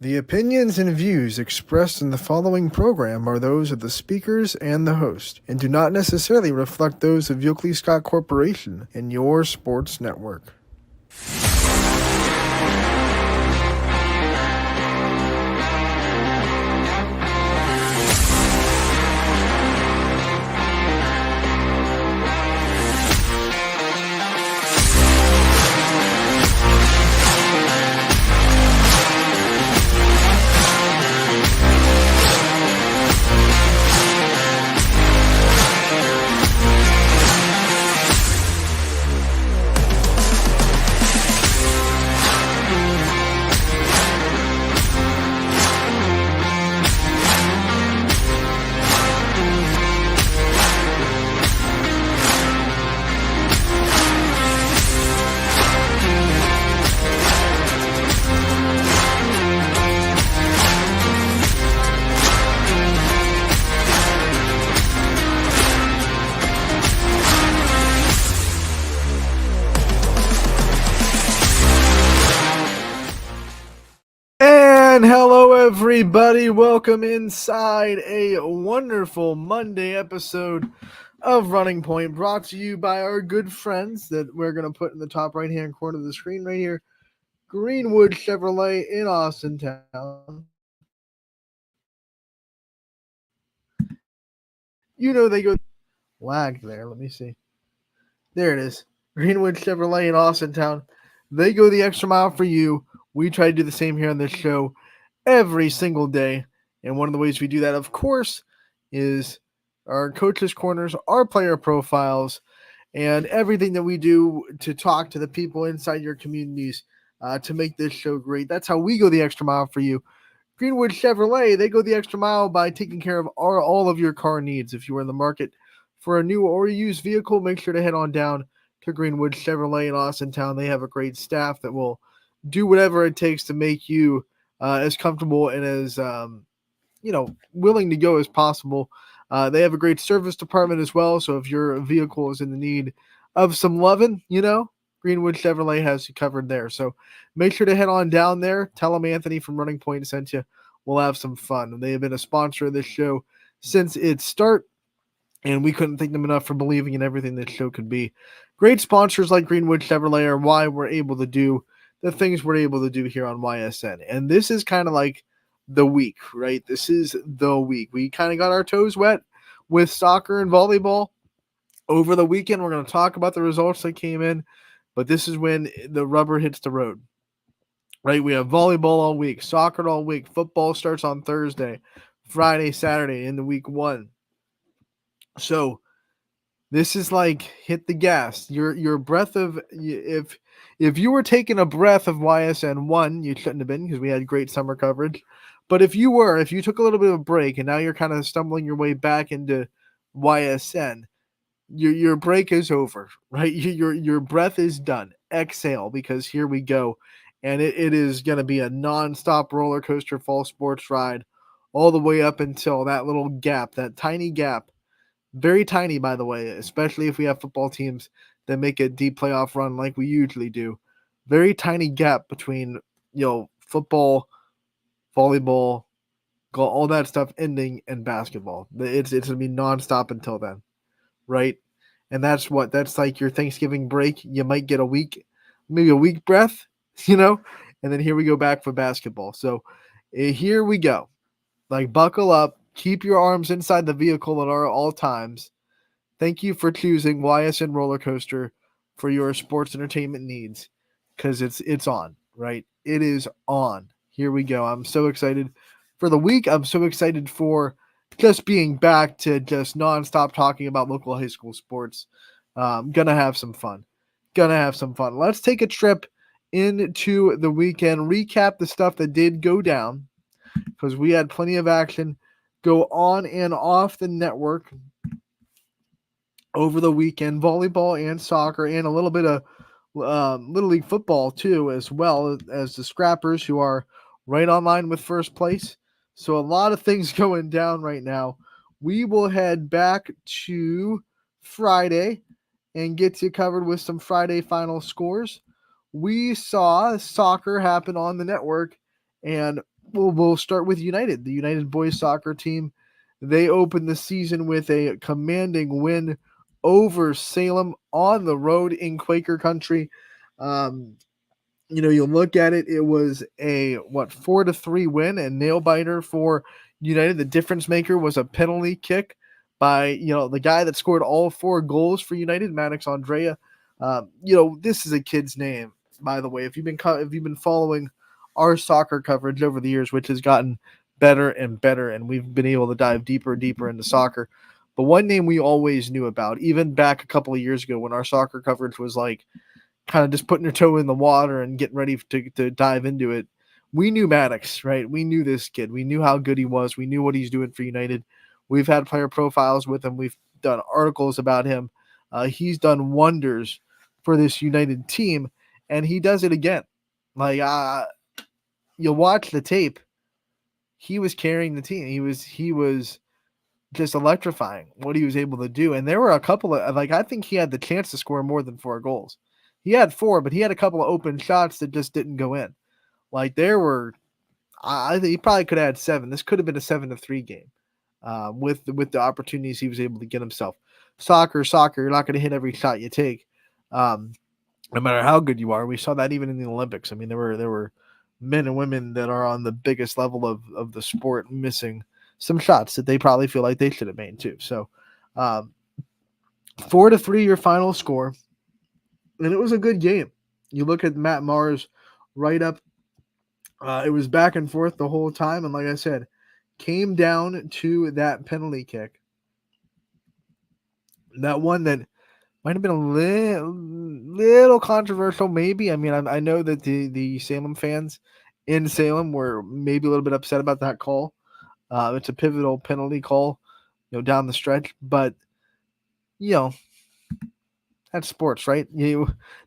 The opinions and views expressed in the following program are those of the speakers and the host, and do not necessarily reflect those of Yoakley Scott Corporation and your sports network. And hello, everybody. Welcome inside a wonderful Monday episode of Running Point, brought to you by our good friends that we're going to put in the top right-hand corner of the screen right here, Greenwood Chevrolet in Austintown. You know they go lagged there. Let me see. There it is. Greenwood Chevrolet in Austintown. They go the extra mile for you. We try to do the same here on this show every single day. And one of the ways we do that, of course, is our coaches' corners, our player profiles, and everything that we do to talk to the people inside your communities to make this show great. That's how we go the extra mile for you. Greenwood Chevrolet, they go the extra mile by taking care of all of your car needs. If you are in the market for a new or used vehicle, make sure to head on down to Greenwood Chevrolet in Austintown. They have a great staff that will do whatever it takes to make you as comfortable and as willing to go as possible. They have a great service department as well. So if your vehicle is in the need of some loving, Greenwood Chevrolet has you covered there. So make sure to head on down there. Tell them Anthony from Running Point sent you. We'll have some fun. They have been a sponsor of this show since its start, and we couldn't thank them enough for believing in everything this show could be. Great sponsors like Greenwood Chevrolet are why we're able to do the things we're able to do here on YSN. And this is kind of like the week, right? This is the week. We kind of got our toes wet with soccer and volleyball over the weekend. We're going to talk about the results that came in, but this is when the rubber hits the road, right? We have volleyball all week, soccer all week. Football starts on Thursday, Friday, Saturday into week one. So this is like hit the gas. Your breath of if you were taking a breath of YSN 1, you shouldn't have been because we had great summer coverage. But if you took a little bit of a break and now you're kind of stumbling your way back into YSN, your break is over, right? Your breath is done. Exhale, because here we go. And it is going to be a nonstop roller coaster fall sports ride all the way up until that little gap, that tiny gap. Very tiny, by the way, especially if we have football teams that make a deep playoff run like we usually do. Very tiny gap between, football, volleyball, all that stuff ending, and basketball. It's going to be nonstop until then, right? And that's like your Thanksgiving break. You might get a week, maybe a week breath, and then here we go back for basketball. So here we go. Like, buckle up. Keep your arms inside the vehicle at all times. Thank you for choosing YSN Roller Coaster for your sports entertainment needs, because it's on, right? It is on. Here we go. I'm so excited for the week. I'm so excited for just being back to just nonstop talking about local high school sports. Gonna have some fun. Let's take a trip into the weekend, recap the stuff that did go down, because we had plenty of action go on and off the network over the weekend. Volleyball and soccer, and a little bit of Little League football too, as well as the Scrappers, who are right on line with first place. So a lot of things going down right now. We will head back to Friday and get you covered with some Friday final scores. We saw soccer happen on the network, and we'll start with United. The United boys soccer team, they opened the season with a commanding win over Salem on the road in Quaker country. Um, you look at it, it was a 4-3 win and nail biter for United. The difference maker was a penalty kick by the guy that scored all 4 goals for United, Maddox Andrea. This is a kid's name, by the way. If you've been following our soccer coverage over the years, which has gotten better and better, and we've been able to dive deeper and deeper into soccer. But one name we always knew about, even back a couple of years ago when our soccer coverage was like kind of just putting your toe in the water and getting ready to dive into it. We knew Maddox, right? We knew this kid. We knew how good he was. We knew what he's doing for United. We've had player profiles with him. We've done articles about him. He's done wonders for this United team, and he does it again. Like you watch the tape, he was carrying the team. He was just electrifying what he was able to do. And there were a couple of I think he had the chance to score more than 4 goals. He had 4, but he had a couple of open shots that just didn't go in. Like there were, I think he probably could have had 7. This could have been a 7-3 game, with the opportunities he was able to get himself. Soccer. You're not going to hit every shot you take, um, no matter how good you are. We saw that even in the Olympics. I mean, there were men and women that are on the biggest level of the sport missing some shots that they probably feel like they should have made too. So, 4-3 your final score, and it was a good game. You look at Matt Mars right up. It was back and forth the whole time, and like I said, came down to that penalty kick. That one that might have been a little controversial, maybe. I mean, I know that the Salem fans in Salem were maybe a little bit upset about that call. It's a pivotal penalty call, down the stretch. But you know, that's sports, right?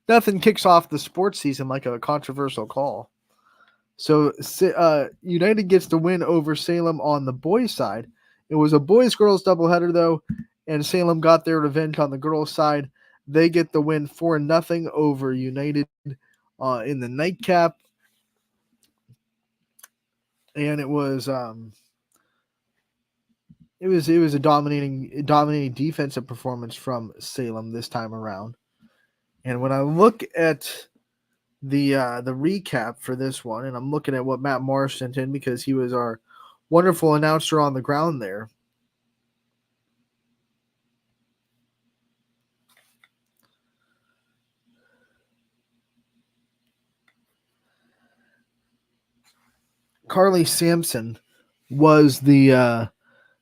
Nothing kicks off the sports season like a controversial call. So United gets the win over Salem on the boys' side. It was a boys-girls doubleheader though, and Salem got their revenge on the girls' side. They get the win 4-0 over United in the nightcap, and it was a dominating defensive performance from Salem this time around. And when I look at the recap for this one, and I'm looking at what Matt Morris sent in because he was our wonderful announcer on the ground there. Carly Sampson was the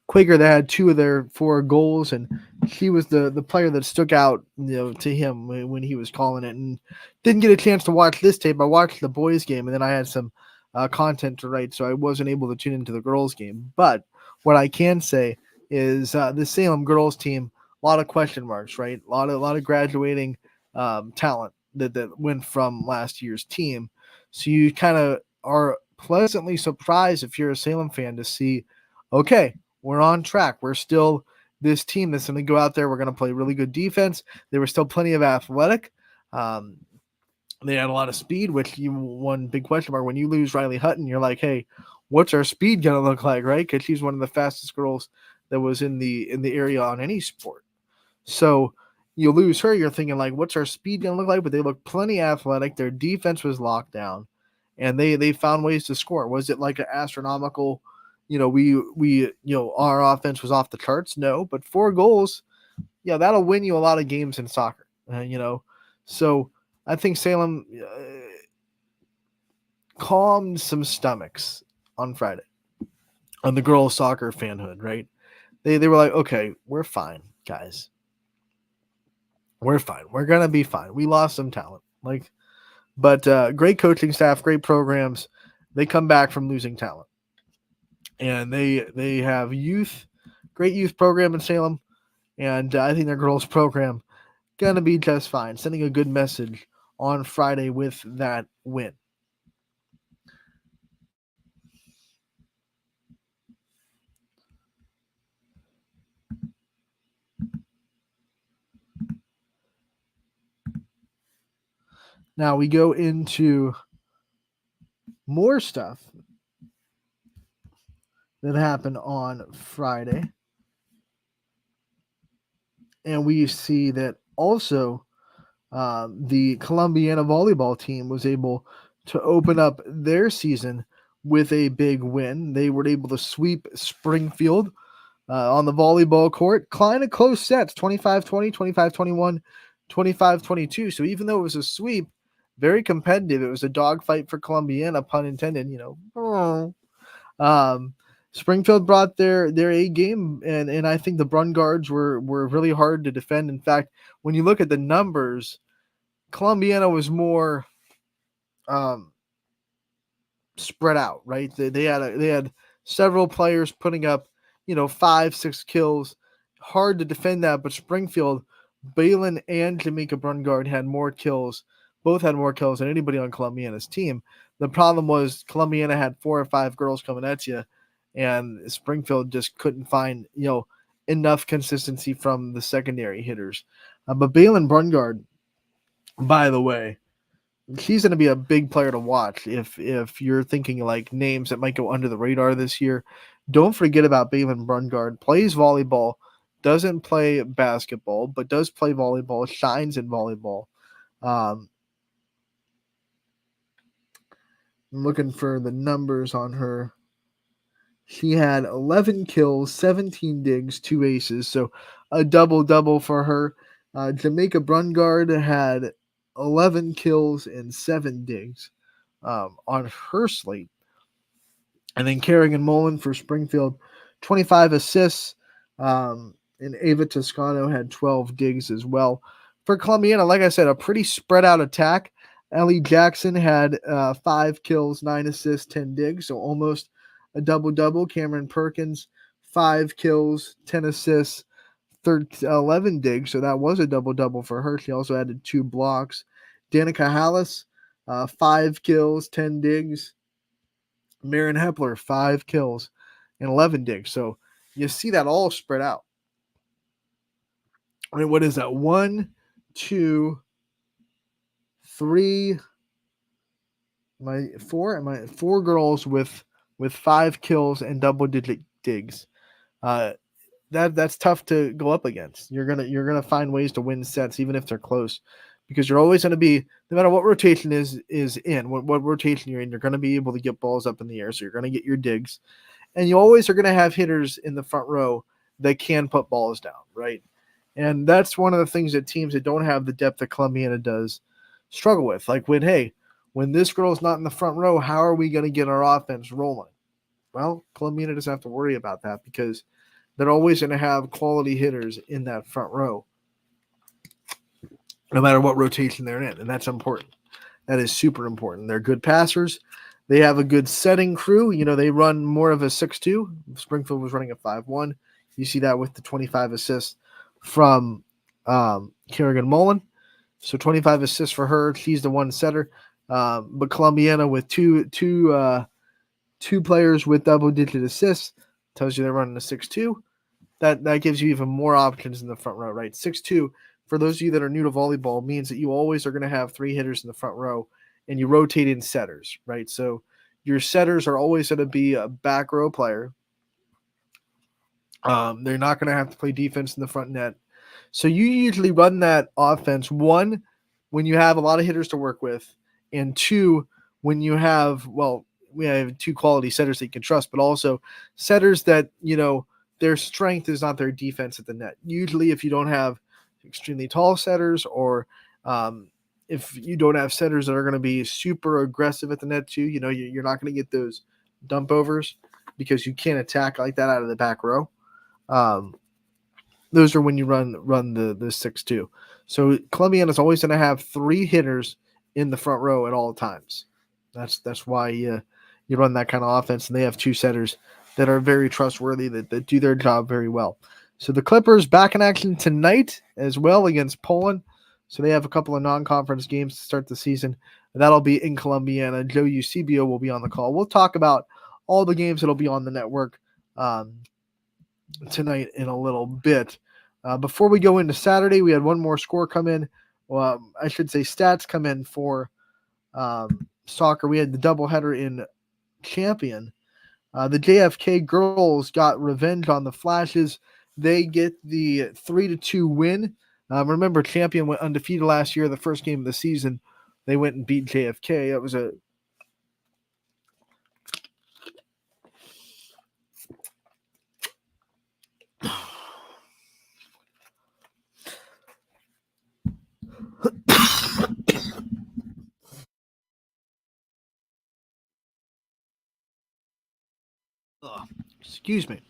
Quaker that had 2 of their 4 goals, and she was the player that stuck out, to him when he was calling it. And didn't get a chance to watch this tape. I watched the boys' game, and then I had some content to write, so I wasn't able to tune into the girls' game. But what I can say is the Salem girls team, a lot of question marks, right? A lot of graduating talent that went from last year's team. So you kind of are pleasantly surprised if you're a Salem fan to see, okay, we're on track. We're still this team that's going to go out there. We're going to play really good defense. There was still plenty of athletic. Um, they had a lot of speed, which one big question mark. When you lose Riley Hutton, you're like, hey, what's our speed going to look like, right? Because she's one of the fastest girls that was in the area on any sport. So you lose her, you're thinking like, what's our speed going to look like? But they look plenty athletic. Their defense was locked down, and they found ways to score. Was it like an astronomical? Our offense was off the charts. No, but 4 goals, that'll win you a lot of games in soccer. So I think Salem calmed some stomachs on Friday on the girls' soccer fanhood. Right? They were like, okay, we're fine, guys. We're fine. We're gonna be fine. We lost some talent, but great coaching staff, great programs. They come back from losing talent, and they have great youth program in Salem, and I think their girls program gonna be just fine. Sending a good message on Friday with that win. Now we go into more stuff that happened on Friday. And we see that also the Columbiana volleyball team was able to open up their season with a big win. They were able to sweep Springfield on the volleyball court. Kind of close sets, 25-20, 25-21, 25-22. So even though it was a sweep, very competitive. It was a dogfight for Columbiana, pun intended, Um, Springfield brought their A game, and I think the Brun guards were really hard to defend. In fact, when you look at the numbers, Columbiana was more um, spread out, right? They had several players putting up, 5-6 kills. Hard to defend that, but Springfield, Balin and Jamaica Brungard had more kills. Both had more kills than anybody on Columbiana's team. The problem was Columbiana had 4 or 5 girls coming at you, and Springfield just couldn't find enough consistency from the secondary hitters. But Balin Brungard, by the way, he's going to be a big player to watch if you're thinking like names that might go under the radar this year. Don't forget about Balin Brungard. Plays volleyball, doesn't play basketball, but does play volleyball, shines in volleyball. I'm looking for the numbers on her. She had 11 kills, 17 digs, 2 aces, so a double-double for her. Jamaica Brungard had 11 kills and 7 digs on her slate. And then Kerrigan Mullen for Springfield, 25 assists. And Ava Toscano had 12 digs as well. For Columbiana, like I said, a pretty spread out attack. Ellie Jackson had 5 kills, 9 assists, 10 digs, so almost a double-double. Cameron Perkins, 5 kills, 10 assists, 11 digs, so that was a double-double for her. She also added 2 blocks. Danica Hallis, 5 kills, 10 digs. Marin Hepler, 5 kills and 11 digs. So you see that all spread out. I mean, what is that? 1, 2, 3, four girls with 5 kills and double-digit digs. That's tough to go up against. You're gonna find ways to win sets even if they're close, because you're always gonna be, no matter what rotation is in, what rotation you're in, you're gonna be able to get balls up in the air, so you're gonna get your digs, and you always are gonna have hitters in the front row that can put balls down, right? And that's one of the things that teams that don't have the depth that Columbiana does struggle with. Like when this girl's not in the front row, how are we gonna get our offense rolling? Well, Columbiana doesn't have to worry about that because they're always going to have quality hitters in that front row, no matter what rotation they're in, and that's important. That is super important. They're good passers. They have a good setting crew. They run more of a 6-2. Springfield was running a 5-1. You see that with the 25 assists from Kerrigan Mullen. So 25 assists for her. She's the one setter. But Columbiana with two players with double-digit assists tells you they're running a 6-2. That gives you even more options in the front row, right? 6-2, for those of you that are new to volleyball, means that you always are going to have 3 hitters in the front row, and you rotate in setters, right? So your setters are always going to be a back row player. They're not going to have to play defense in the front net. So you usually run that offense, 1, when you have a lot of hitters to work with, and 2, when you have, we have 2 quality setters that you can trust, but also setters that, their strength is not their defense at the net. Usually if you don't have extremely tall setters, or if you don't have setters that are going to be super aggressive at the net too, you're not going to get those dump overs because you can't attack like that out of the back row. Those are when you run the 6-2. So Columbiana is always going to have 3 hitters in the front row at all times. That's why you run that kind of offense, and they have 2 setters that are very trustworthy, that do their job very well. So the Clippers back in action tonight as well against Poland. So they have a couple of non-conference games to start the season. That'll be in Columbiana. Joe Eusebio will be on the call. We'll talk about all the games that'll be on the network tonight in a little bit. Before we go into Saturday, we had one more score come in. I should say stats come in for soccer. We had the doubleheader in Champion. The JFK girls got revenge on the Flashes. They get the 3-2 win. Remember, Champion went undefeated last year. The first game of the season, they went and beat JFK. That was a excuse me.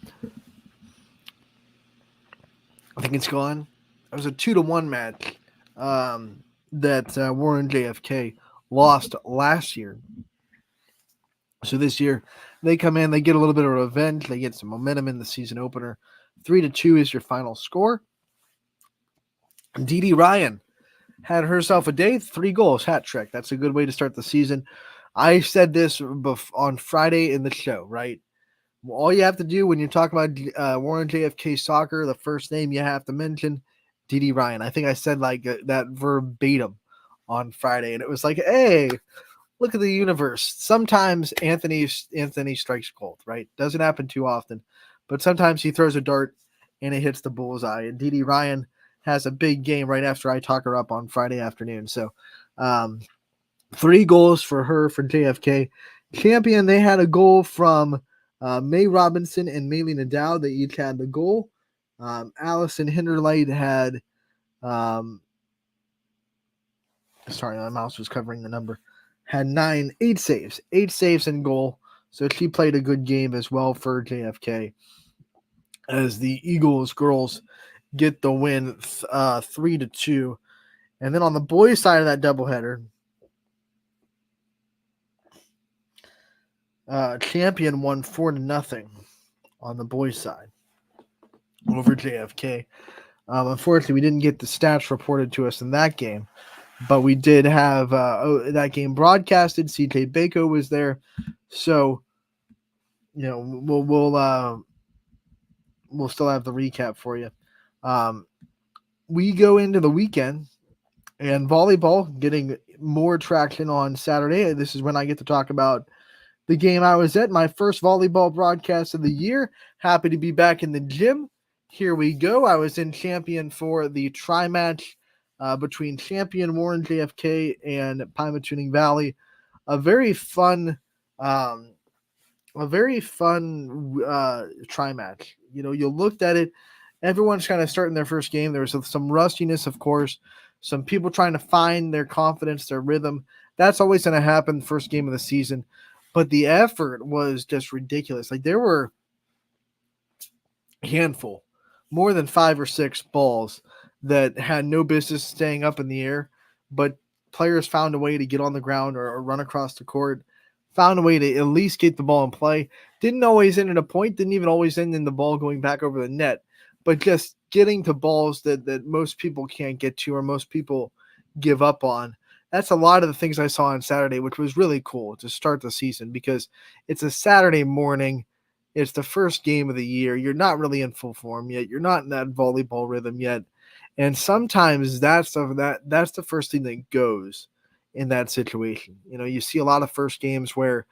I think it's gone. It was a 2-1 match that Warren JFK lost last year. So this year, they come in, they get a little bit of revenge, they get some momentum in the season opener. 3-2 is your final score. Dee Dee Ryan had herself a day, 3 goals, hat trick. That's a good way to start the season. I said this on Friday in the show, right? All you have to do when you talk about Warren JFK soccer, the first name you have to mention, Dee Dee Ryan. I think I said that verbatim on Friday, and it was like, hey, look at the universe. Sometimes Anthony strikes gold, right? Doesn't happen too often, but sometimes he throws a dart and it hits the bullseye. And Dee Dee Ryan has a big game right after I talk her up on Friday afternoon. So, 3 goals for her for JFK. Champion, they had a goal from May Robinson and Maylee Nadal. They each had the goal. Allison Hinderlight had, sorry, my mouse was covering the number, had 8 saves in goal. So she played a good game as well for JFK as the Eagles girls get the win 3-2. And then on the boys' side of that doubleheader, Champion won 4-0 on the boys' side over JFK. Unfortunately, we didn't get the stats reported to us in that game, but we did have that game broadcasted. CJ Bako was there, so we'll still have the recap for you. We go into the weekend and volleyball getting more traction on Saturday. This is when I get to talk about the game I was at, my first volleyball broadcast of the year. Happy to be back in the gym. Here we go. I was in Champion for the tri-match between Champion, Warren JFK, and Pymatuning Valley. A very fun tri-match. You looked at it, everyone's kind of starting their first game. There was some rustiness, of course, some people trying to find their confidence, their rhythm. That's always going to happen first game of the season. But the effort was just ridiculous. Like, there were a handful, more than 5 or 6 balls that had no business staying up in the air, but players found a way to get on the ground or run across the court, found a way to at least get the ball in play. Didn't always end in a point, didn't even always end in the ball going back over the net, but just getting to balls that most people can't get to or most people give up on. That's a lot of the things I saw on Saturday, which was really cool to start the season because it's a Saturday morning. It's the first game of the year. You're not really in full form yet. You're not in that volleyball rhythm yet. And sometimes that's the first thing that goes in that situation. You see a lot of first games where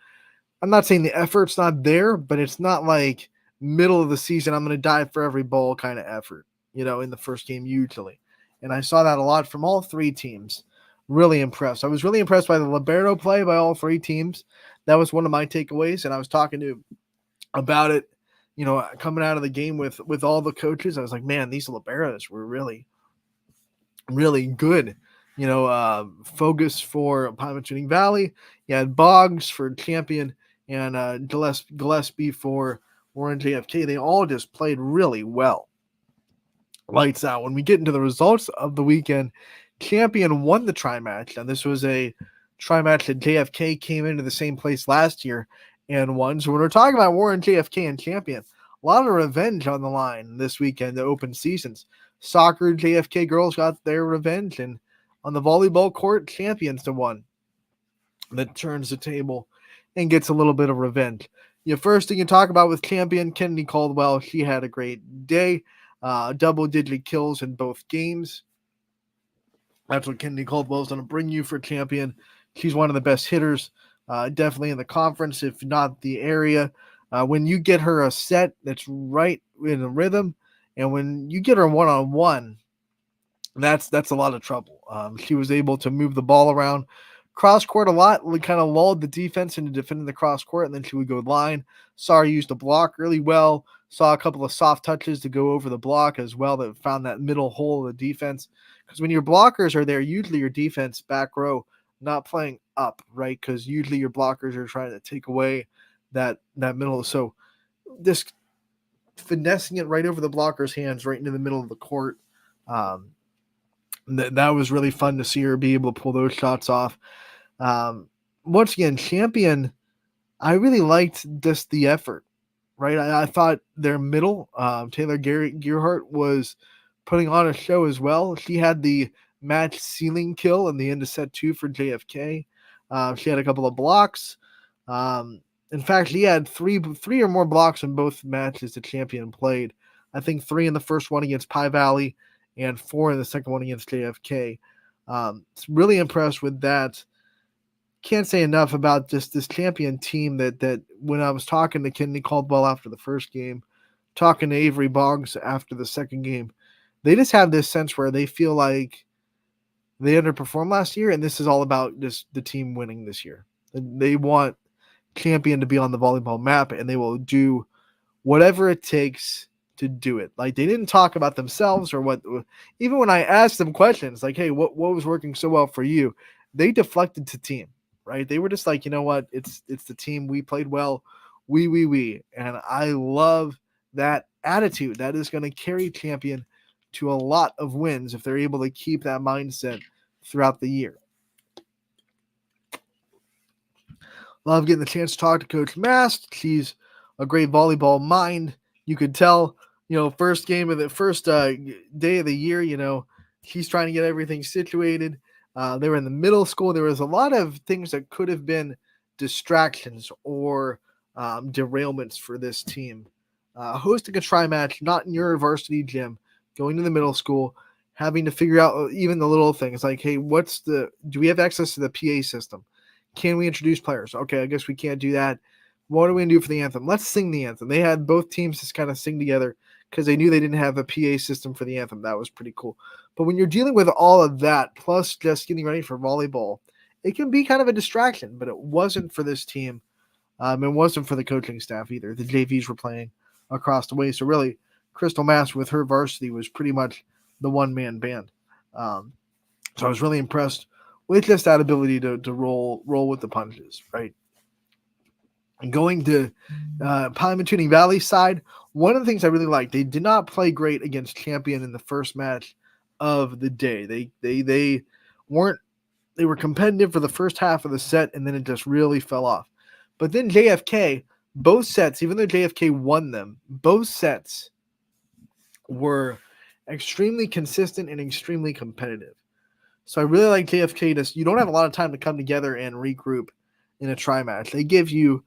I'm not saying the effort's not there, but it's not like middle of the season, I'm going to dive for every ball kind of effort, in the first game usually. And I saw that a lot from all 3 teams. Really impressed. I was really impressed by the libero play by all 3 teams. That was one of my takeaways. And I was talking to about it, coming out of the game with all the coaches. I was like, man, these liberos were really, really good. Focus for Pymatuning Valley. You had Boggs for Champion and Gillespie for Warren JFK. They all just played really well. Lights out. When we get into the results of the weekend, Champion won the tri-match. And this was a tri-match that JFK came into the same place last year and won. So when we're talking about Warren JFK and Champion, a lot of revenge on the line this weekend to open seasons. Soccer JFK girls got their revenge, and on the volleyball court, Champions to one that turns the table and gets a little bit of revenge. First thing you talk about with Champion, Kennedy Caldwell, she had a great day. Double-digit kills in both games. That's what Kennedy Caldwell is going to bring you for Champion. She's one of the best hitters, definitely in the conference, if not the area. When you get her a set that's right in a rhythm, and when you get her one-on-one, that's a lot of trouble. She was able to move the ball around cross court a lot. We kind of lulled the defense into defending the cross court, and then she would go line. Saw her use the block really well. Saw a couple of soft touches to go over the block as well that found that middle hole of the defense. Because when your blockers are there, usually your defense back row not playing up, right? Because usually your blockers are trying to take away that middle. So this finessing it right over the blocker's hands, right into the middle of the court. Um, that was really fun to see her be able to pull those shots off. Um, Once again, Champion, I really liked just the effort, right? I thought their middle, Taylor Gearhart, was putting on a show as well. She had the match ceiling kill in the end of set 2 for JFK. She had a couple of blocks. In fact, she had three or more blocks in both matches the Champion played. I think 3 in the first one against Pie Valley and 4 in the second one against JFK. Really impressed with that. Can't say enough about just this Champion team that when I was talking to Kennedy Caldwell after the first game, talking to Avery Boggs after the second game, they just have this sense where they feel like they underperformed last year, and this is all about just the team winning this year. They want Champion to be on the volleyball map, and they will do whatever it takes to do it. Like, they didn't talk about themselves or what. Even when I asked them questions like, hey, what was working so well for you, they deflected to team, right? They were just like, you know what, it's the team. We played well. We and I love that attitude. That is going to carry Champion to a lot of wins if they're able to keep that mindset throughout the year. Love getting the chance to talk to Coach Mast. She's a great volleyball mind. You could tell, first game of the first day of the year, she's trying to get everything situated. They were in the middle school. There was a lot of things that could have been distractions or derailments for this team. Hosting a tri-match, not in your varsity gym, going to the middle school, having to figure out even the little things like, hey, do we have access to the PA system? Can we introduce players? Okay, I guess we can't do that. What are we going to do for the anthem? Let's sing the anthem. They had both teams just kind of sing together because they knew they didn't have a PA system for the anthem. That was pretty cool. But when you're dealing with all of that, plus just getting ready for volleyball, it can be kind of a distraction, but it wasn't for this team. It wasn't for the coaching staff either. The JVs were playing across the way. So really, Crystal Mass with her varsity was pretty much the one-man band. So I was really impressed with just that ability to roll with the punches, right? And going to Pymatuning Valley side, one of the things I really liked, they did not play great against Champion in the first match of the day. They were competitive for the first half of the set, and then it just really fell off. But then JFK, both sets, even though JFK won them, both sets were extremely consistent and extremely competitive. So I really like JFK. You don't have a lot of time to come together and regroup in a tri-match. They give you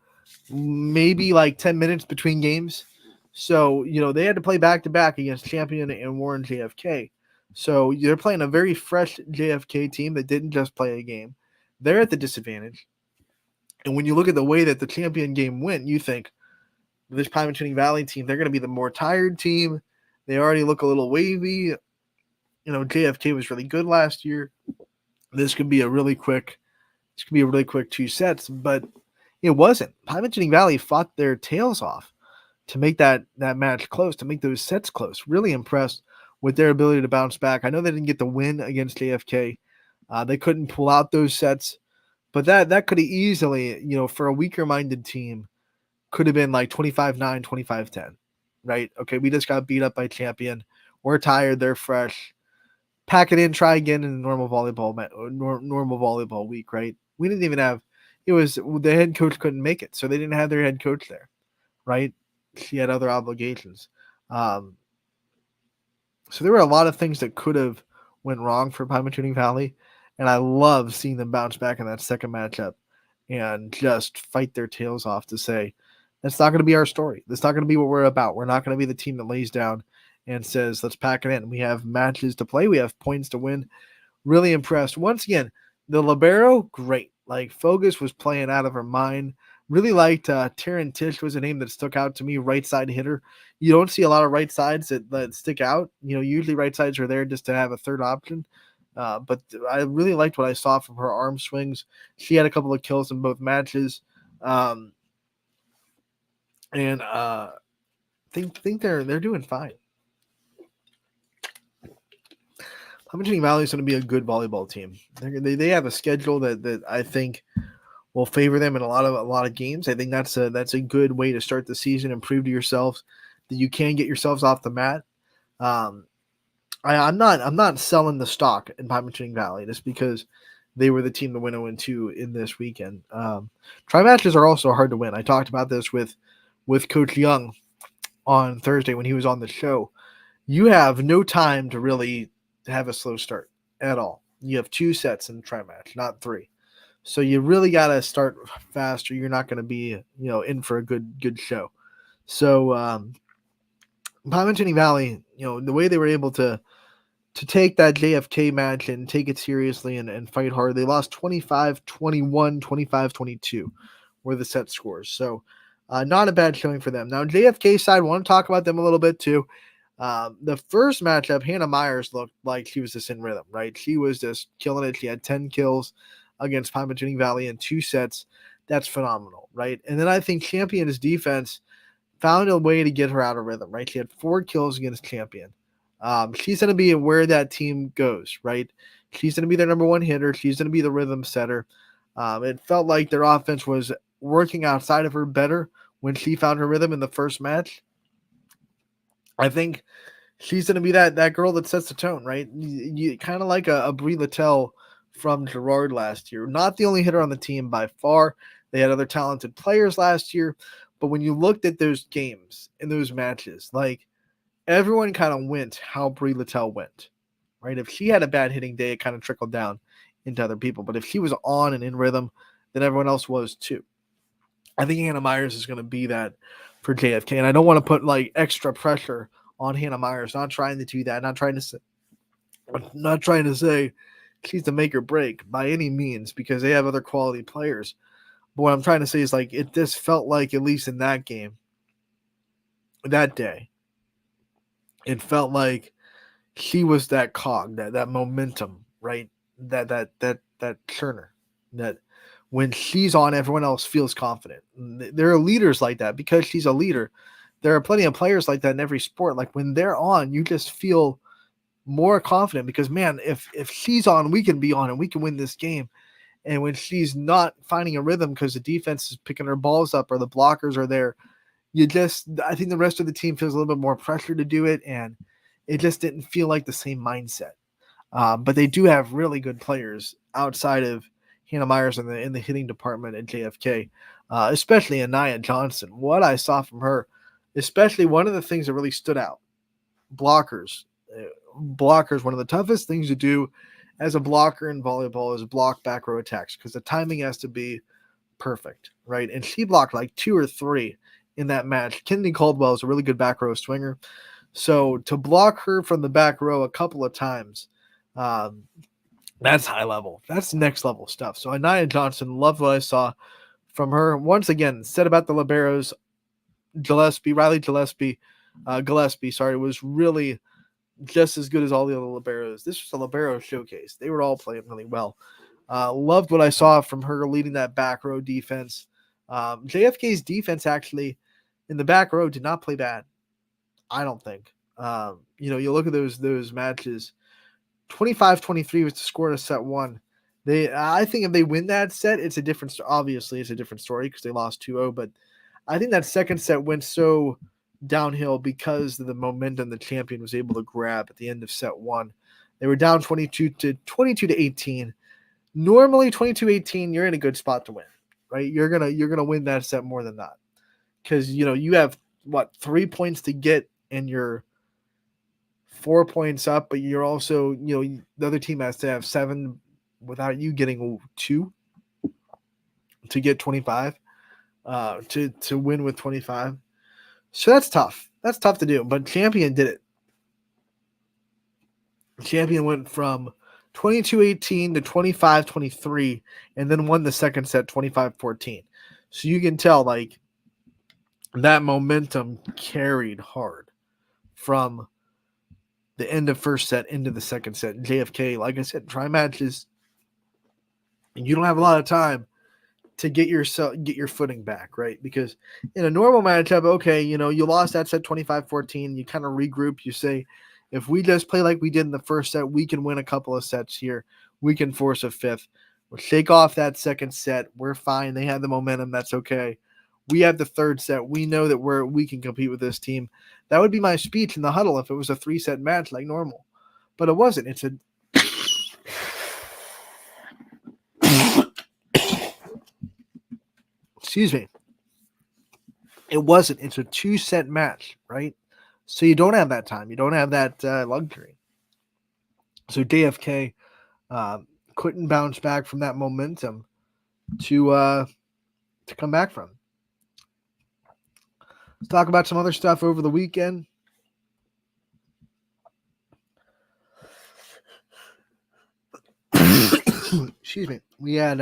maybe like 10 minutes between games. So, they had to play back-to-back against Champion and Warren JFK. So they're playing a very fresh JFK team that didn't just play a game. They're at the disadvantage. And when you look at the way that the Champion game went, you think this Pymatuning Valley team, they're going to be the more tired team. They already look a little wavy. JFK was really good last year. This could be a really quick 2 sets, but it wasn't. Pymatuning Valley fought their tails off to make that match close, to make those sets close. Really impressed with their ability to bounce back. I know they didn't get the win against JFK. They couldn't pull out those sets, but that could have easily, for a weaker-minded team, could have been like 25-9, 25-10, right? Okay, we just got beat up by Champion. We're tired. They're fresh. Pack it in, try again in a normal volleyball week, right? We didn't even have the head coach couldn't make it, so they didn't have their head coach there, right? She had other obligations. So there were a lot of things that could have went wrong for Pymatuning Valley, and I love seeing them bounce back in that second matchup and just fight their tails off to say, that's not going to be our story. That's not going to be what we're about. We're not going to be the team that lays down and says, let's pack it in. We have matches to play. We have points to win. Really impressed. Once again, the libero, great. Like, Fogus was playing out of her mind. Really liked Taryn Tish was a name that stuck out to me, right side hitter. You don't see a lot of right sides that stick out. Usually right sides are there just to have a third option. But I really liked what I saw from her arm swings. She had a couple of kills in both matches. Um, and think they're doing fine. Huntington Valley is going to be a good volleyball team. They have a schedule that I think will favor them in a lot of games. I think that's a good way to start the season and prove to yourselves that you can get yourselves off the mat. Um, I'm not selling the stock in Huntington Valley just because they were the team to win 0-2 in this weekend. Tri matches are also hard to win. I talked about this with Coach Young on Thursday when he was on the show. You have no time to really have a slow start at all. You have 2 sets in the tri match, not 3. So you really got to start fast, or you're not going to be, in for a good show. So, Palm Valley, the way they were able to take that JFK match and take it seriously and fight hard, they lost 25-21, 25-22 were the set scores. So, not a bad showing for them. Now, JFK side, want to talk about them a little bit too. The first matchup, Hannah Myers looked like she was just in rhythm, right? She was just killing it. She had 10 kills against Palm Valley in 2 sets. That's phenomenal, right? And then I think Champion's defense found a way to get her out of rhythm, right? She had 4 kills against Champion. She's going to be where that team goes, right? She's going to be their number 1 hitter. She's going to be the rhythm setter. It felt like their offense was working outside of her better when she found her rhythm in the first match. I think she's going to be that girl that sets the tone, right? You kind of like a Brie Littell from Girard last year. Not the only hitter on the team by far. They had other talented players last year. But when you looked at those games and those matches, like everyone kind of went how Brie Littell went, right? If she had a bad hitting day, it kind of trickled down into other people. But if she was on and in rhythm, then everyone else was too. I think Hannah Myers is going to be that for JFK. And I don't want to put like extra pressure on Hannah Myers. Not trying to do that. Not trying to say she's the make or break by any means because they have other quality players. But what I'm trying to say is like it just felt like at least in that game, that day, it felt like she was that cog, that momentum, right? That churner that when she's on, everyone else feels confident. There are leaders like that because she's a leader. There are plenty of players like that in every sport. Like when they're on, you just feel more confident because man, if she's on, we can be on and we can win this game. And when she's not finding a rhythm because the defense is picking her balls up or the blockers are there, I think the rest of the team feels a little bit more pressure to do it, and it just didn't feel like the same mindset. But they do have really good players outside of Hannah Myers in the hitting department at JFK, especially Anaya Johnson. What I saw from her, especially one of the things that really stood out, blockers. Blockers, one of the toughest things to do as a blocker in volleyball is block back row attacks because the timing has to be perfect, right? And she blocked like 2 or 3 in that match. Kennedy Caldwell is a really good back row swinger. So to block her from the back row a couple of times, that's high level. That's next level stuff. So Anaya Johnson, loved what I saw from her. Once again, said about the liberos, Riley Gillespie, was really just as good as all the other liberos. This was a libero showcase. They were all playing really well. Loved what I saw from her leading that back row defense. JFK's defense actually in the back row did not play bad. I don't think. You look at those matches. 25-23 was the score to set 1. I think if they win that set, it's a different. Obviously, it's a different story because they lost 2-0. But I think that second set went so downhill because of the momentum the champion was able to grab at the end of set 1. They were down 22-18. Normally 22-18, you're in a good spot to win, right? You're gonna win that set more than that because you have 3 points to get and you're 4 points up, but you're also the other team has to have 7 without you getting 2 to get 25 to win with 25. So that's tough. That's tough to do, but Champion did it. Champion went from 22-18 to 25-23 and then won the second set 25-14. So you can tell like that momentum carried hard from the end of first set into the second set. JFK, like I said, try matches. You don't have a lot of time to get your footing back, right? Because in a normal matchup, okay, you lost that set 25-14, you kind of regroup, you say, if we just play like we did in the first set, we can win a couple of sets here. We can force a fifth. We'll shake off that second set. We're fine. They had the momentum. That's okay. We have the third set. We know that we can compete with this team. That would be my speech in the huddle if it was a 3-set match like normal. But it wasn't. It's a excuse me. It wasn't. It's a 2-set match, right? So you don't have that time. You don't have that luxury. So JFK couldn't bounce back from that momentum to come back from. Let's talk about some other stuff over the weekend. Excuse me. We had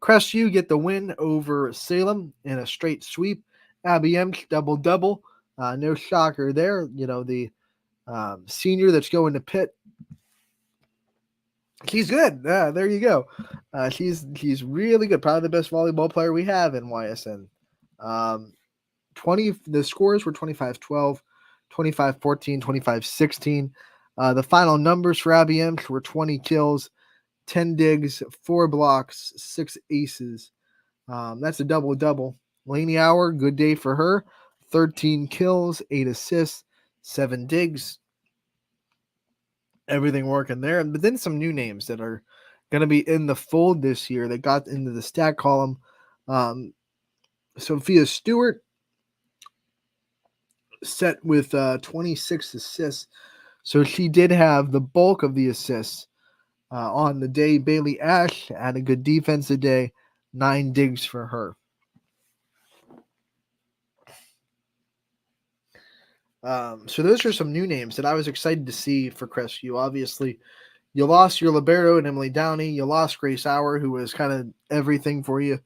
Crestview get the win over Salem in a straight sweep. Abby M double. No shocker there. The senior that's going to Pitt. She's good. Yeah, there you go. She's really good. Probably the best volleyball player we have in YSN. 20 the scores were 25-12, 25-14, 25-16. The final numbers for Abby M were 20 kills, 10 digs, 4 blocks, 6 aces. That's a double. Laney Hour, good day for her. 13 kills, 8 assists, 7 digs. Everything working there. But then some new names that are going to be in the fold this year that got into the stat column. Sophia Stewart set with 26 assists. So she did have the bulk of the assists on the day. Bailey Ash had a good defensive day, 9 digs for her. So those are some new names that I was excited to see for Crestview. Obviously, you lost your libero and Emily Downey. You lost Grace Hour, who was kind of everything for you.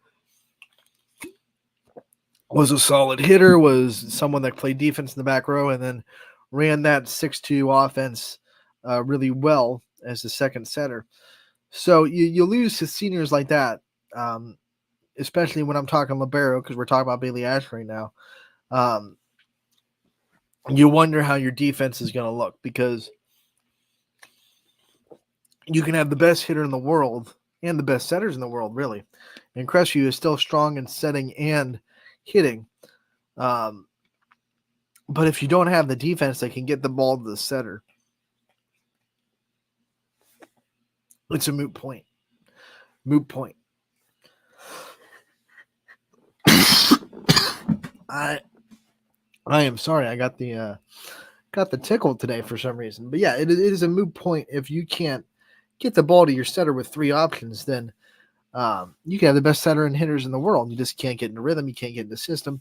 Was a solid hitter, was someone that played defense in the back row, and then ran that 6-2 offense really well as the second setter. So you lose to seniors like that, especially when I'm talking libero, because we're talking about Bailey Ash right now. You wonder how your defense is going to look, because you can have the best hitter in the world and the best setters in the world, really. And Crestview is still strong in setting and hitting. But if you don't have the defense that can get the ball to the setter, it's a moot point. I am sorry. I got the tickle today for some reason. But yeah, it is a moot point if you can't get the ball to your setter with 3 options. Then you can have the best setter and hitters in the world. You just can't get into rhythm. You can't get in the system.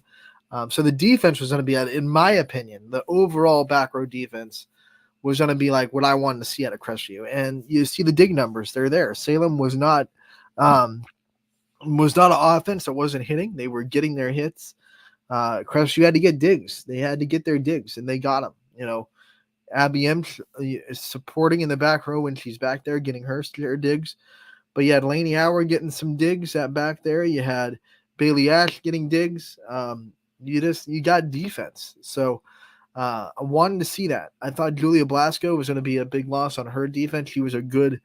So the defense was going to be, in my opinion, the overall back row defense was going to be like what I wanted to see out of Crestview. And you see the dig numbers; they're there. Salem was not an offense that wasn't hitting. They were getting their hits. Crestview had to get digs. They had to get their digs, and they got them. Abby M is supporting in the back row when she's back there getting her digs. But you had Laney Hour getting some digs at back there. You had Bailey Ash getting digs. You got defense. So I wanted to see that. I thought Julia Blasco was going to be a big loss on her defense. She was a good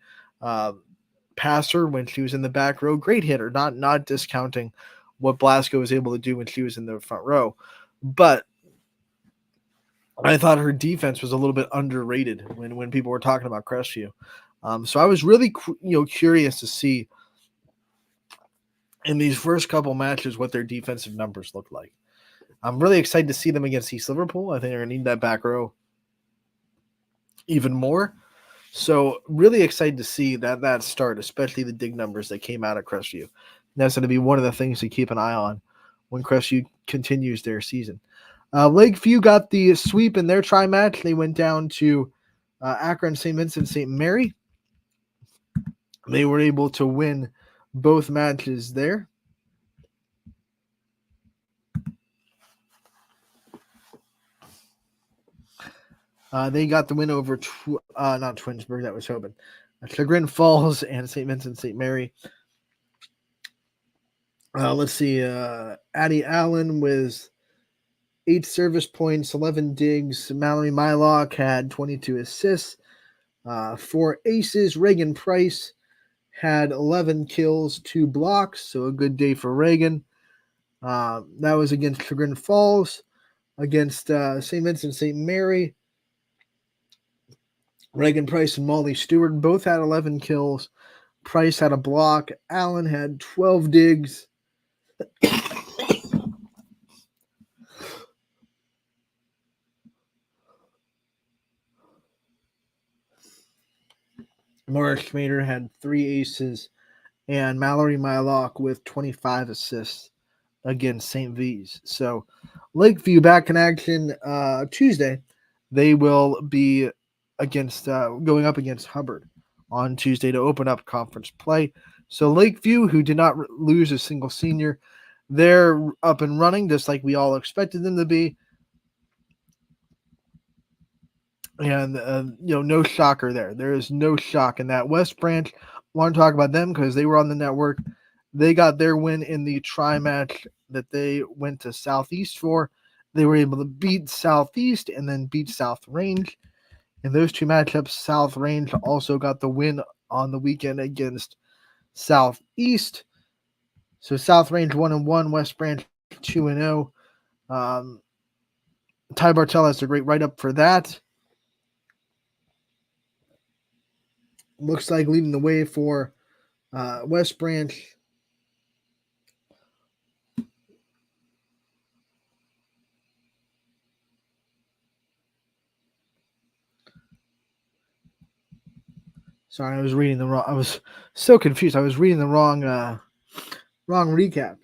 passer when she was in the back row. Great hitter, not discounting what Blasco was able to do when she was in the front row. But I thought her defense was a little bit underrated when people were talking about Crestview. So I was really curious to see in these first couple matches what their defensive numbers look like. I'm really excited to see them against East Liverpool. I think they're going to need that back row even more. So really excited to see that start, especially the dig numbers that came out of Crestview. That's going to be one of the things to keep an eye on when Crestview continues their season. Lakeview got the sweep in their tri match. They went down to Akron, St. Vincent, St. Mary. They were able to win both matches there. They got the win over not Twinsburg, that was Hoban. Chagrin Falls and St. Vincent St. Mary. Let's see. Addie Allen with 8 service points, 11 digs. Mallory Mylock had 22 assists. 4 aces. Reagan Price had 11 kills, 2 blocks, so a good day for Reagan. That was against Chagrin Falls. Against St. Vincent St. Mary, Reagan Price and Molly Stewart both had 11 kills. Price had a block. Allen had 12 digs. Laura Schmader had 3 aces. And Mallory Mylock with 25 assists against St. V's. So Lakeview back in action Tuesday. They will be against going up against Hubbard on Tuesday to open up conference play. So Lakeview, who did not lose a single senior, they're up and running just like we all expected them to be. And, no shocker there. There is no shock in that. West Branch, I want to talk about them because they were on the network. They got their win in the tri-match that they went to Southeast for. They were able to beat Southeast and then beat South Range. In those 2 matchups, South Range also got the win on the weekend against Southeast. So South Range 1-1, West Branch 2-0. Ty Bartell has a great write-up for that. Looks like leading the way for West Branch. Sorry, I was reading the wrong. I was so confused. I was reading the wrong recap.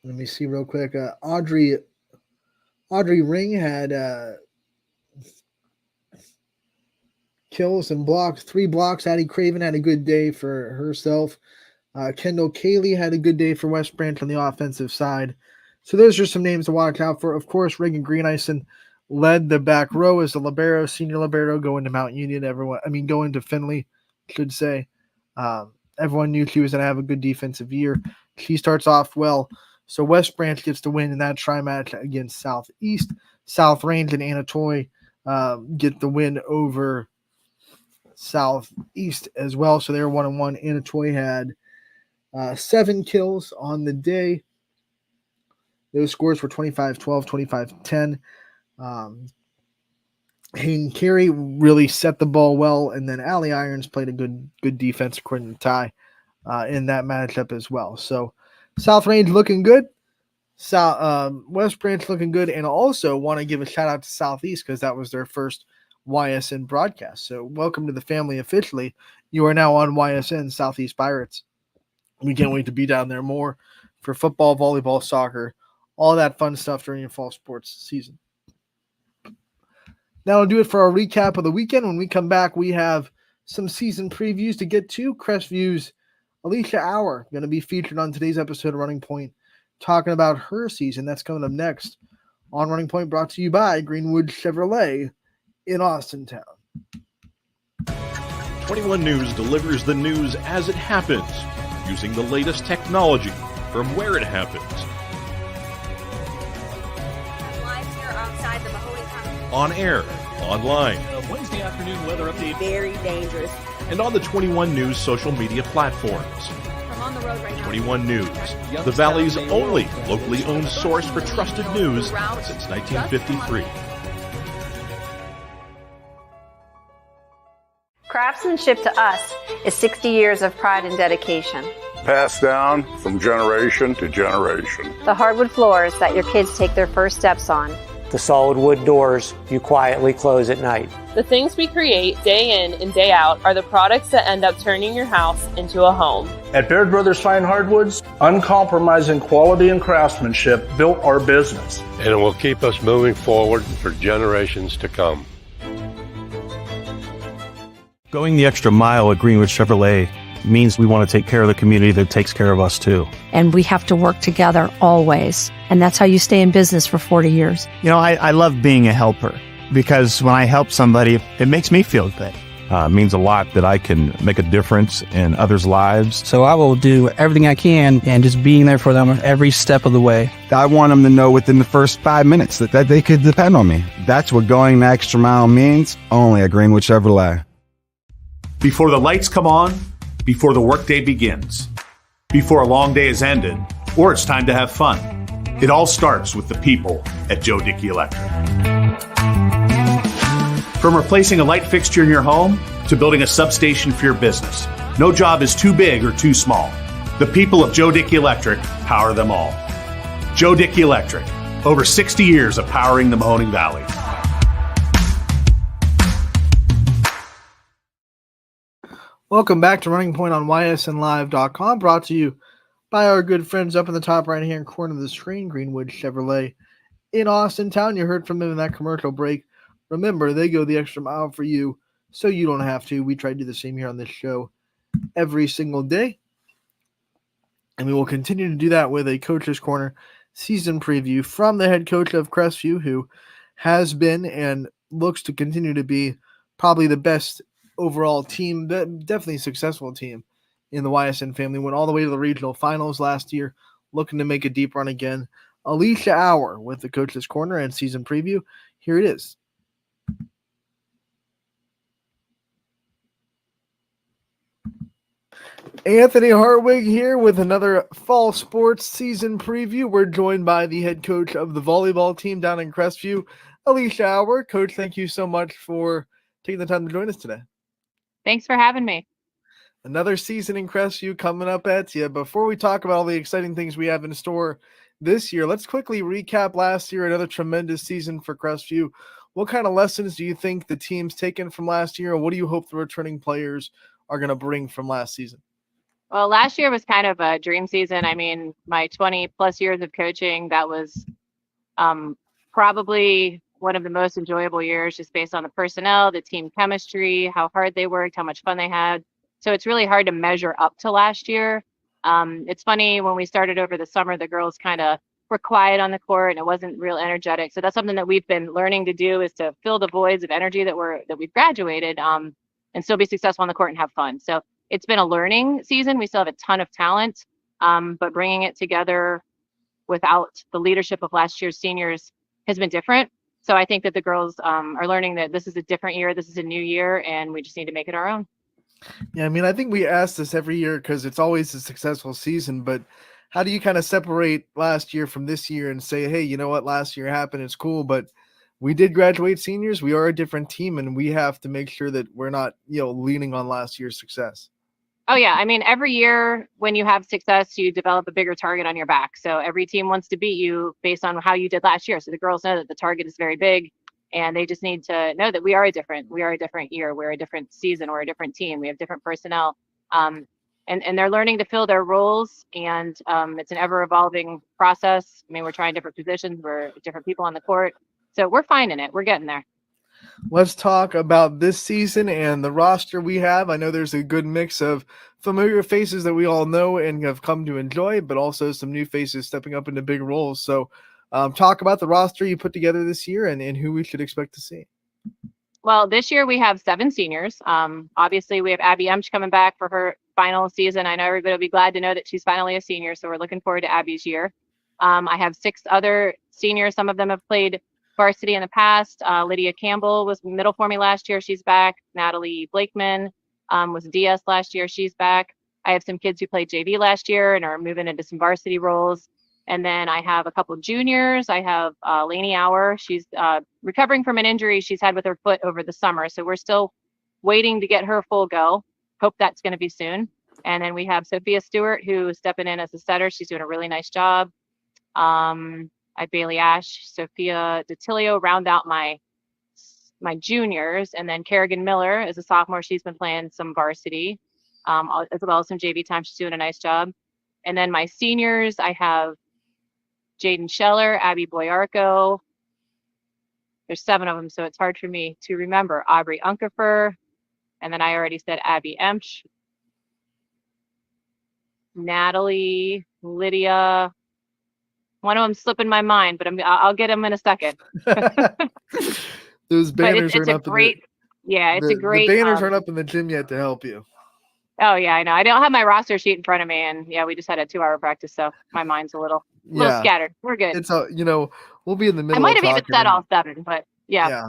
Let me see real quick. Audrey Ring had kills and blocks, 3 blocks. Addie Craven had a good day for herself. Kendall Cayley had a good day for West Branch on the offensive side. So those are some names to watch out for. Of course, Reagan Greenison led the back row as the libero, senior libero, going to Mount Union. Going to Findlay, should say. Everyone knew she was going to have a good defensive year. She starts off well. So West Branch gets the win in that tri-match against Southeast. South Range and Anatoy get the win over Southeast as well. So they're 1-1. Anatoy had 7 kills on the day. Those scores were 25-12, 25-10. Hayden Carey really set the ball well, and then Allie Irons played a good defense according to Ty in that matchup as well. So South Range looking good. West Branch looking good, and also want to give a shout out to Southeast because that was their first YSN broadcast. So welcome to the family officially. You are now on YSN, Southeast Pirates. We can't wait to be down there more for football, volleyball, soccer, all that fun stuff during your fall sports season. That'll do it for our recap of the weekend. When we come back, we have some season previews to get to. Crestview's Alicia Auer going to be featured on today's episode of Running Point, talking about her season. That's coming up next on Running Point, brought to you by Greenwood Chevrolet in Austintown. 21 News delivers the news as it happens, using the latest technology from where it happens. Live here outside the Mahoney County. On air, online, Wednesday afternoon weather update. Very dangerous. and on the 21 News social media platforms. I'm on the road right now. 21 News, the Valley's only locally owned source for trusted news since 1953. Craftsmanship to us is 60 years of pride and dedication. Passed down from generation to generation. The hardwood floors that your kids take their first steps on. The solid wood doors you quietly close at night. The things we create day in and day out are the products that end up turning your house into a home. At Baird Brothers Fine Hardwoods, uncompromising quality and craftsmanship built our business. And it will keep us moving forward for generations to come. Going the extra mile at Greenwood Chevrolet means we want to take care of the community that takes care of us too. And we have to work together always. And that's how you stay in business for 40 years. I love being a helper because when I help somebody, it makes me feel good. It means a lot that I can make a difference in others' lives. So I will do everything I can and just being there for them every step of the way. I want them to know within the first 5 minutes that they could depend on me. That's what going the extra mile means, only at Greenwood Chevrolet. Before the lights come on, before the workday begins, before a long day is ended, or it's time to have fun, it all starts with the people at Joe Dickey Electric. From replacing a light fixture in your home to building a substation for your business, no job is too big or too small. The people of Joe Dickey Electric power them all. Joe Dickey Electric, over 60 years of powering the Mahoning Valley. Welcome back to Running Point on ysnlive.com, brought to you by our good friends up in the top right-hand corner of the screen, Greenwood Chevrolet in Austintown. You heard from them in that commercial break. Remember, they go the extra mile for you, so you don't have to. We try to do the same here on this show every single day. And we will continue to do that with a Coach's Corner season preview from the head coach of Crestview, who has been and looks to continue to be probably the best overall team, definitely successful team in the YSN family. Went all the way to the regional finals last year, looking to make a deep run again. Alicia Hour with the Coach's Corner and season preview. Here it is. Anthony Hartwig here with another fall sports season preview. We're joined by the head coach of the volleyball team down in Crestview, Alicia Hour. Coach, thank you so much for taking the time to join us today. Thanks for having me. Another season in Crestview coming up at you. Before we talk about all the exciting things we have in store this year, let's quickly recap last year, another tremendous season for Crestview. What kind of lessons do you think the team's taken from last year, or what do you hope the returning players are going to bring from last season? Well, last year was kind of a dream season. I mean, my 20 plus years of coaching, that was probably one of the most enjoyable years, just based on the personnel, the team chemistry, how hard they worked, how much fun they had. So it's really hard to measure up to last year. It's funny, when we started over the summer, the girls kind of were quiet on the court and it wasn't real energetic. So that's something that we've been learning to do, is to fill the voids of energy that we've graduated, and still be successful on the court and have fun. So it's been a learning season. We still have a ton of talent, but bringing it together without the leadership of last year's seniors has been different. So I think that the girls are learning that this is a different year, this is a new year, and we just need to make it our own. Yeah, I mean, I think we ask this every year because it's always a successful season, but how do you kind of separate last year from this year and say, hey, you know what, last year happened, it's cool, but we did graduate seniors, we are a different team, and we have to make sure that we're not, leaning on last year's success. Oh, yeah. I mean, every year when you have success, you develop a bigger target on your back. So every team wants to beat you based on how you did last year. So the girls know that the target is very big, and they just need to know that we are a different year. We're a different season. We're a different team. We have different personnel. And they're learning to fill their roles, and it's an ever evolving process. I mean, we're trying different positions. We're different people on the court. So we're finding it. We're getting there. Let's talk about this season and the roster we have. I know there's a good mix of familiar faces that we all know and have come to enjoy, but also some new faces stepping up into big roles. So talk about the roster you put together this year and who we should expect to see. Well, this year we have 7 seniors. Obviously, we have Abby Emch coming back for her final season. I know everybody will be glad to know that she's finally a senior, so we're looking forward to Abby's year. I have 6 other seniors. Some of them have played varsity in the past. Lydia Campbell was middle for me last year. She's back. Natalie Blakeman was DS last year. She's back. I have some kids who played JV last year and are moving into some varsity roles. And then I have a couple juniors. I have Lainey Hour. She's recovering from an injury she's had with her foot over the summer. So we're still waiting to get her full go. Hope that's going to be soon. And then we have Sophia Stewart, who's stepping in as a setter. She's doing a really nice job. I have Bailey Ash, Sophia DeTilio round out my juniors, and then Kerrigan Miller is a sophomore. She's been playing some varsity, as well as some JV time. She's doing a nice job. And then my seniors, I have Jaden Scheller, Abby Boyarko. There's 7 of them, so it's hard for me to remember. Aubrey Unkefer, and then I already said Abby Emch. Natalie, Lydia. One of them's slipping my mind, but I'll get them in a second. Those banners it's aren't a up great, it's a the great. banners aren't up in the gym yet to help you. Oh yeah, I know. I don't have my roster sheet in front of me, and yeah, we just had a 2-hour practice, so my mind's a little scattered. We're good. It's we'll be in the middle. I might have of even said all 7, but yeah.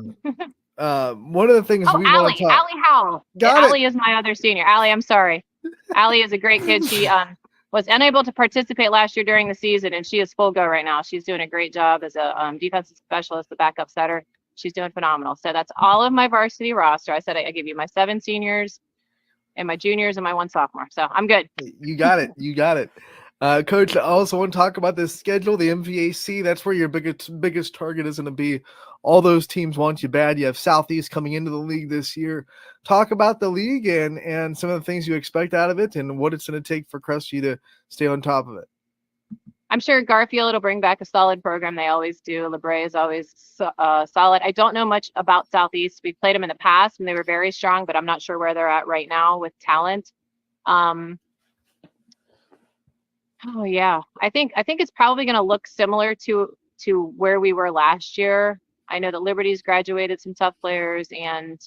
One of the things we want to talk. Allie Howell. Allie is my other senior. Allie, I'm sorry. Allie is a great kid. She was unable to participate last year during the season, and she is full go right now. She's doing a great job as a defensive specialist, the backup setter. She's doing phenomenal. So that's all of my varsity roster. I said I give you my 7 seniors and my juniors and my 1 sophomore. So I'm good. You got it. You got it. Coach, I also want to talk about this schedule, the MVAC. That's where your biggest target is going to be. All those teams want you bad. You have Southeast coming into the league this year. Talk about the league and some of the things you expect out of it and what it's going to take for Crestview to stay on top of it. I'm sure Garfield will bring back a solid program. They always do. LeBray is always solid. I don't know much about Southeast. We've played them in the past, and they were very strong, but I'm not sure where they're at right now with talent. Oh yeah, I think it's probably going to look similar to where we were last year. I know that Liberty's graduated some tough players, and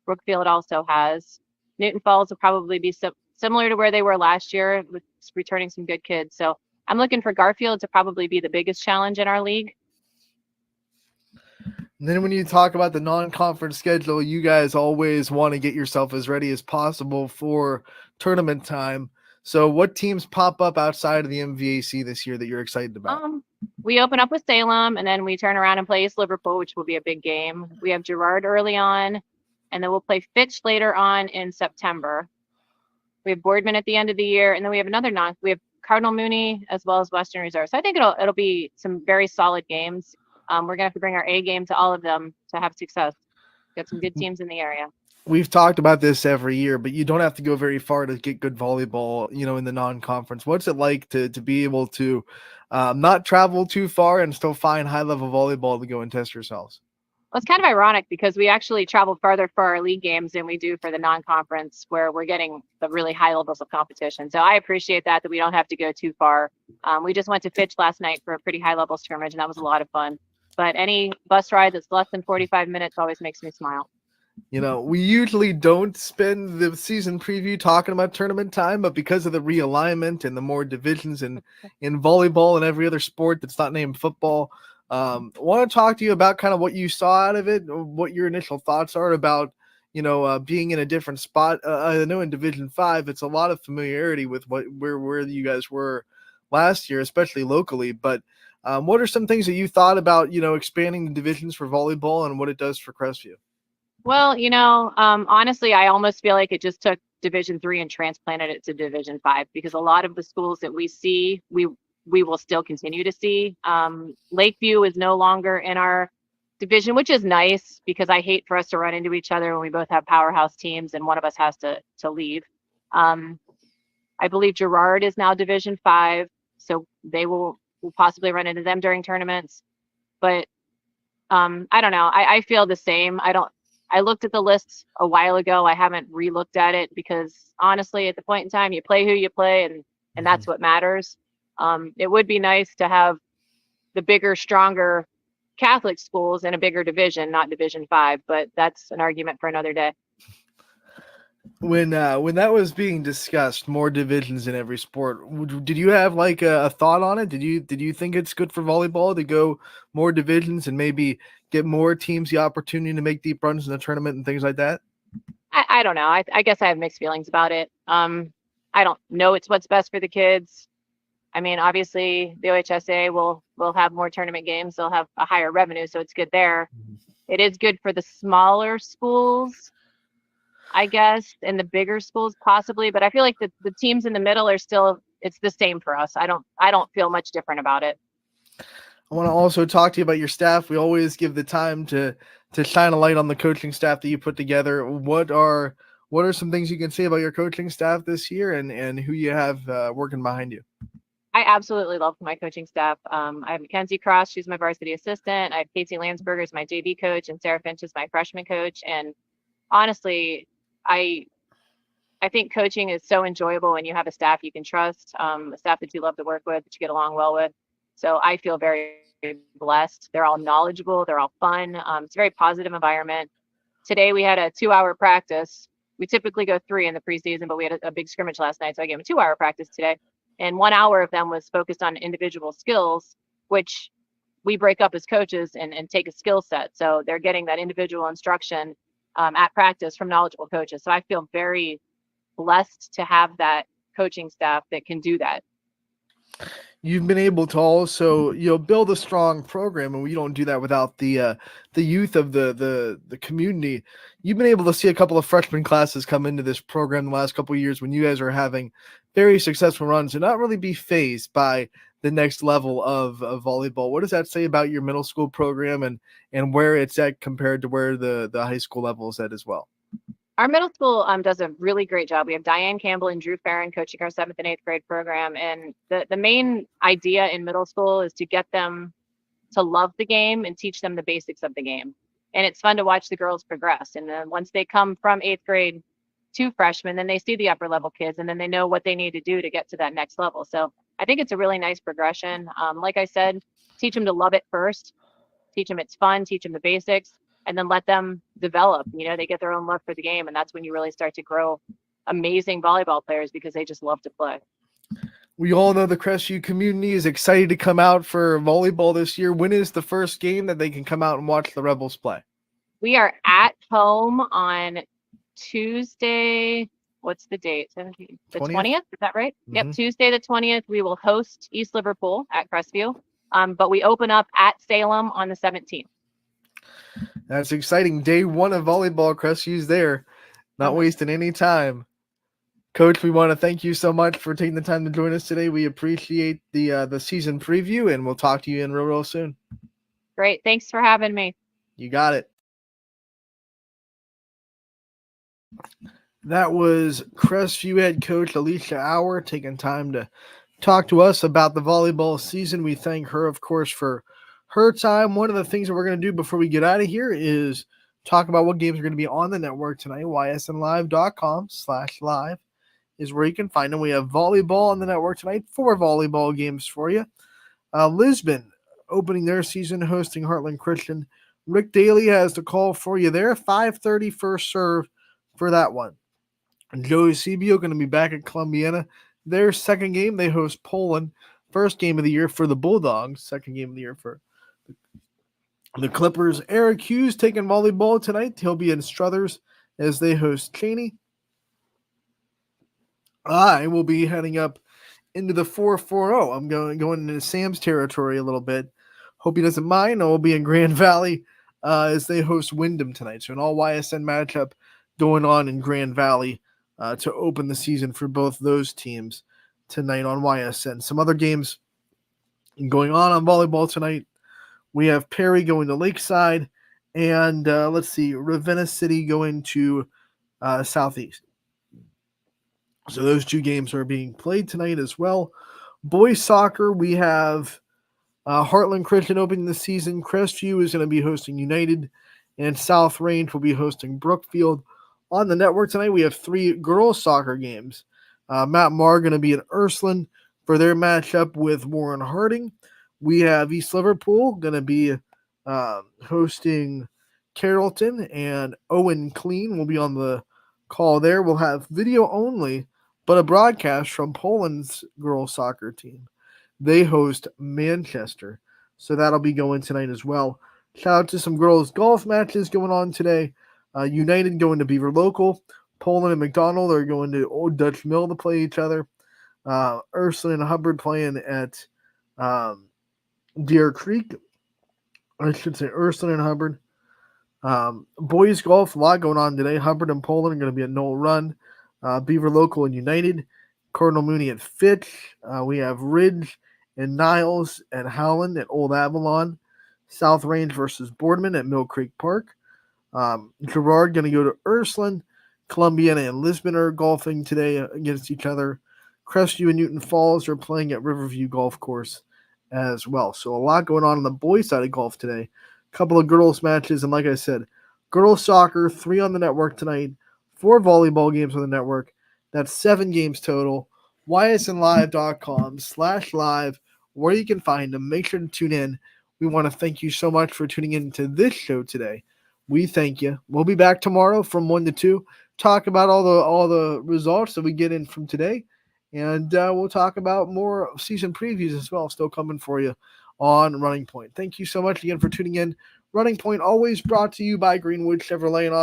Brookfield also has. Newton Falls will probably be similar to where they were last year, with returning some good kids. So I'm looking for Garfield to probably be the biggest challenge in our league. And then when you talk about the non-conference schedule, you guys always want to get yourself as ready as possible for tournament time. So what teams pop up outside of the MVAC this year that you're excited about? We open up with Salem, and then we turn around and play East Liverpool, which will be a big game. We have Girard early on, and then we'll play Fitch later on in September. We have Boardman at the end of the year, and then we have we have Cardinal Mooney as well as Western Reserve. So I think it'll be some very solid games. We're gonna have to bring our A game to all of them to have success. Got some good teams in the area. We've talked about this every year, but you don't have to go very far to get good volleyball, in the non-conference. What's it like to be able to not travel too far and still find high-level volleyball to go and test yourselves? Well, it's kind of ironic because we actually traveled farther for our league games than we do for the non-conference, where we're getting the really high levels of competition. So I appreciate that we don't have to go too far. We just went to Fitch last night for a pretty high-level scrimmage, and that was a lot of fun. But any bus ride that's less than 45 minutes always makes me smile. We usually don't spend the season preview talking about tournament time, but because of the realignment and the more divisions in volleyball and every other sport that's not named football, I want to talk to you about kind of what you saw out of it, what your initial thoughts are about, being in a different spot. I know in Division 5, it's a lot of familiarity with where you guys were last year, especially locally. But what are some things that you thought about, expanding the divisions for volleyball and what it does for Crestview? Well, honestly, I almost feel like it just took Division 3 and transplanted it to Division 5, because a lot of the schools that we see, we will still continue to see. Lakeview is no longer in our division, which is nice because I hate for us to run into each other when we both have powerhouse teams and one of us has to leave. I believe Girard is now Division 5, so they will possibly run into them during tournaments. But I don't know. I feel the same. I looked at the list a while ago. I haven't re-looked at it because honestly, at the point in time, you play who you play, and that's what matters. It would be nice to have the bigger, stronger Catholic schools in a bigger division, not Division 5, but that's an argument for another day. When that was being discussed, more divisions in every sport, did you have like a thought on it? Did you think it's good for volleyball to go more divisions and maybe get more teams the opportunity to make deep runs in the tournament and things like that? I don't know. I guess I have mixed feelings about it. I don't know it's what's best for the kids. I mean, obviously the OHSA will have more tournament games. They'll have a higher revenue, so it's good there. It is good for the smaller schools, I guess, and the bigger schools possibly, but I feel like the teams in the middle are still, it's the same for us. I don't feel much different about it. I want to also talk to you about your staff. We always give the time to shine a light on the coaching staff that you put together. What are some things you can say about your coaching staff this year and who you have working behind you? I absolutely love my coaching staff. I have Mackenzie Cross. She's my varsity assistant. I have Casey Landsberger as my JV coach, and Sarah Finch is my freshman coach. And honestly, I I think coaching is so enjoyable when you have a staff you can trust, a staff that you love to work with, that you get along well with. So I feel very blessed. They're all knowledgeable. They're all fun. It's a very positive environment. Today we had a 2-hour practice. We typically go 3 in the preseason, but we had a big scrimmage last night, so I gave them a 2-hour practice today. And 1 hour of them was focused on individual skills, which we break up as coaches and take a skill set. So they're getting that individual instruction at practice from knowledgeable coaches. So I feel very blessed to have that coaching staff that can do that. You've been able to also, build a strong program, and we don't do that without the youth of the community. You've been able to see a couple of freshman classes come into this program the last couple of years when you guys are having very successful runs and not really be fazed by the next level of volleyball. What does that say about your middle school program and where it's at compared to where the high school level is at as well? Our middle school does a really great job. We have Diane Campbell and Drew Farron coaching our 7th and 8th grade program. And the main idea in middle school is to get them to love the game and teach them the basics of the game. And it's fun to watch the girls progress. And then once they come from 8th grade to freshmen, then they see the upper level kids and then they know what they need to do to get to that next level. So I think it's a really nice progression. Like I said, teach them to love it first, teach them it's fun, teach them the basics, and then let them develop. They get their own love for the game, and that's when you really start to grow amazing volleyball players because they just love to play. We all know the Crestview community is excited to come out for volleyball this year. When is the first game that they can come out and watch the Rebels play? We are at home on Tuesday. What's the date? 17th? The 20th? Is that right? Mm-hmm. Yep, Tuesday the 20th. We will host East Liverpool at Crestview, but we open up at Salem on the 17th. That's exciting. Day 1 of volleyball. Crestview's there. Not wasting any time. Coach, we want to thank you so much for taking the time to join us today. We appreciate the season preview, and we'll talk to you in real soon. Great. Thanks for having me. You got it. That was Crestview head coach Alicia Auer taking time to talk to us about the volleyball season. We thank her, of course, for her time. One of the things that we're going to do before we get out of here is talk about what games are going to be on the network tonight. ysnlive.com/live is where you can find them. We have volleyball on the network tonight, 4 volleyball games for you. Lisbon opening their season hosting Heartland Christian. Rick Daly has the call for you there. 5:30 first serve for that one. Joey Sebio going to be back at Columbiana. Their second game, they host Poland. First game of the year for the Bulldogs. Second game of the year for the Clippers. Eric Hughes taking volleyball tonight. He'll be in Struthers as they host Cheney. I will be heading up into the 4-4-0. I'm going into Sam's territory a little bit. Hope he doesn't mind. I will be in Grand Valley as they host Wyndham tonight. So an all YSN matchup going on in Grand Valley to open the season for both those teams tonight on YSN. Some other games going on volleyball tonight. We have Perry going to Lakeside, and Ravenna City going to Southeast. So those 2 games are being played tonight as well. Boys soccer, we have Heartland Christian opening the season. Crestview is going to be hosting United, and South Range will be hosting Brookfield. On the network tonight, we have 3 girls soccer games. Matt Marr going to be in Ursuline for their matchup with Warren Harding. We have East Liverpool going to be hosting Carrollton, and Owen Clean will be on the call there. We'll have video only, but a broadcast from Poland's girls soccer team. They host Manchester, so that'll be going tonight as well. Shout out to some girls golf matches going on today. United going to Beaver Local. Poland and McDonald are going to Old Dutch Mill to play each other. Ursuline and Hubbard playing at Deer Creek. I should say Ursuline and Hubbard. Boys golf, a lot going on today. Hubbard and Poland are going to be at Knoll Run. Beaver Local and United. Cardinal Mooney at Fitch. We have Ridge and Niles at Howland at Old Avalon. South Range versus Boardman at Mill Creek Park. Girard going to go to Ursuline. Columbiana and Lisbon are golfing today against each other. Crestview and Newton Falls are playing at Riverview Golf Course as well. So a lot going on the boys' side of golf today. A couple of girls' matches, and like I said, girls' soccer, 3 on the network tonight, 4 volleyball games on the network, That's 7 games total. ysnlive.com/live, where you can find them. Make sure to tune in. We want to thank you so much for tuning in to this show today. We thank you. We'll be back tomorrow from 1 to 2. Talk about all the results that we get in from today. And we'll talk about more season previews as well, still coming for you on Running Point. Thank you so much again for tuning in. Running Point always brought to you by Greenwood Chevrolet and